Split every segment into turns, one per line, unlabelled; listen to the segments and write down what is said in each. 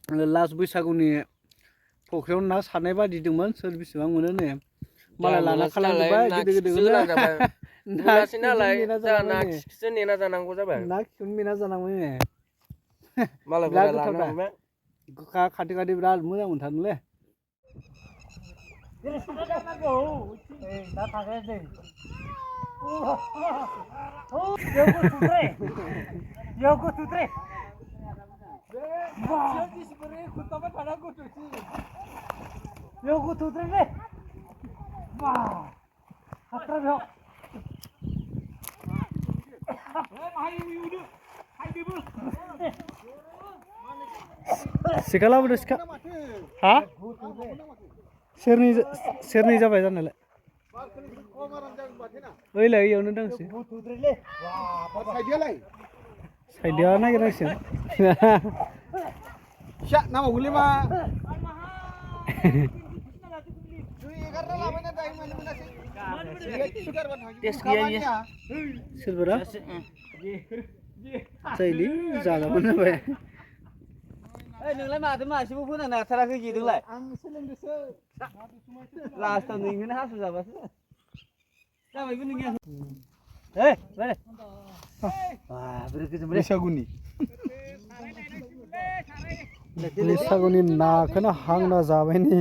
last बैसागुनि फख्रियाव ना सारनाय बादिदोंमोन सोर बेसेबां मोनो नै मालाय लाना खालामजोब्बाय गिदिर नालाय ना खिखौसो नेना जानांगौ जाबाय ना खिखौनो नेना जानांगौ बिराद गोथावदा गोखा खाथि खाथि बिराद मोजां मोनथारदोंलै सिखा लाबोदो सिखा हा सेरनै जाबाय जानायालाय ओइलाय इयावनो दंसै साइडआ नागिरनांसिगोन नामावगोलै मा सोरबा जायोलै जाजाबानो जाबाय नोंलाय माथो मासेबो फोनांनो हाथाराखै जेदोंलाय आं सोलोंदोंसो लास्टआव नोंनो हासु जाबासो जाबायबो नोंनिया बैसागुनि नाखौनो हांना जाबाय नै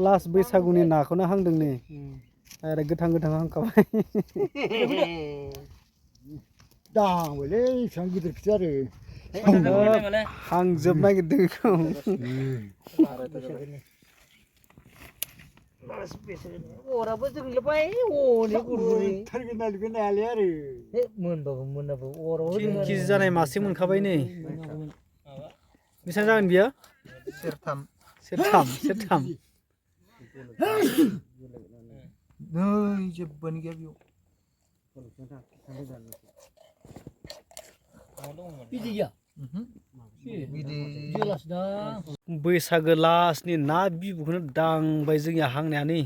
लास्ट बैसागुनि नाखौनो हांदों नै आरो गोथां हांखाबाय
दांबायलै बेसेबां गिदिर खोथि आरो
हांजोब नागिरदों बेखौ
अराबो जोंलाय
थारगोन नायालाय आरो
मोनबाबो अराव
3 केजि जानाय मासे मोनखाबाय नै बेसेबां जागोन बियो सेरथाम
नै जेबोआनो गैया बेयाव
बैसागो लास्टनि ना बिबुखौनो दांबाय जोंनिया हांनाया नै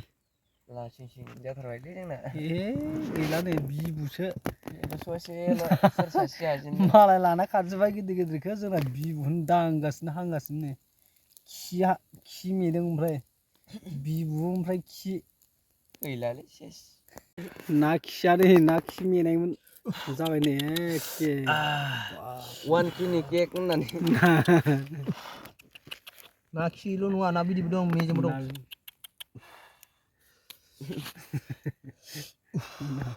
जाथारबायलै जोंना
गैला नै बिबुसो मालाय लाना खारजोब्बाय गिदिरखौ जोंना बिबुखौनो दांगासिनो हांगासिनो नै खि मेदों ओमफ्राय बिबु ओमफ्राय खि
गैलालै सेस
ना खियानो ना खि मेनायमोन जाबाय नै एखे
1 किनि केक होननानै
ना खिल' नङा ना बिदिबो दं मेजेमबो दं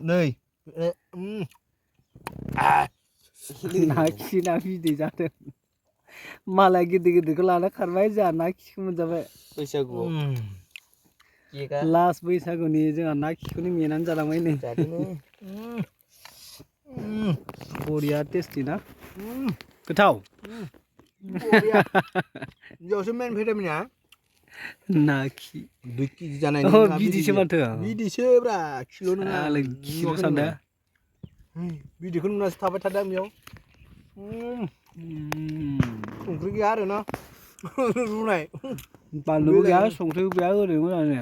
नै
ना खि ना बिदै जादों मालाय गिदिरखौ लाना खारबाय जोंहा ना खिखौ मोनजाबाय
बैसागुआव
लास्ट बैसागुनि जोंहा ना खिखौनो मेनानै जालांबाय नै बरिया टेस्टि ना गोथाव
बेयावसो मेन भिटामिना
ना खि
2 केजि जानायनि
बिदिसो माथो
बिदिसो ब्रा किल' नङा
किल' सानदों
बिदिखौ नुनासो थाबाय थादों आं बेयाव संख्रि गैया आरो ना रुनाय
बानलुबो गैया संख्रिबो गैया ओरैनो मोजाङानो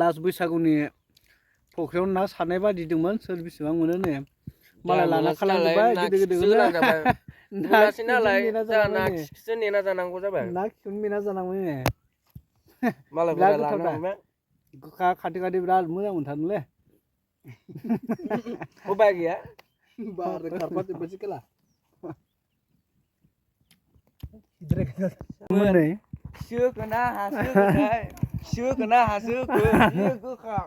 लास्ट बैसागुनि फख्रियाव ना सारनाय बादिदोंमोन सोर बेसेबां मोनो नै मालाय लाना खालामजोब्बाय गिदिर
नालाय ना खिखौसो नेना जानांगौ जाबाय
ना खिखौनो नेना जानांगौ नै
बिराद गोथावदा
गोखा खाथि बिराद मोजां मोनथारदोंलै
उपाय गैया
बार खारफाजोब्बायसो खेला
मोनै
सोखोना हासोखो गोखा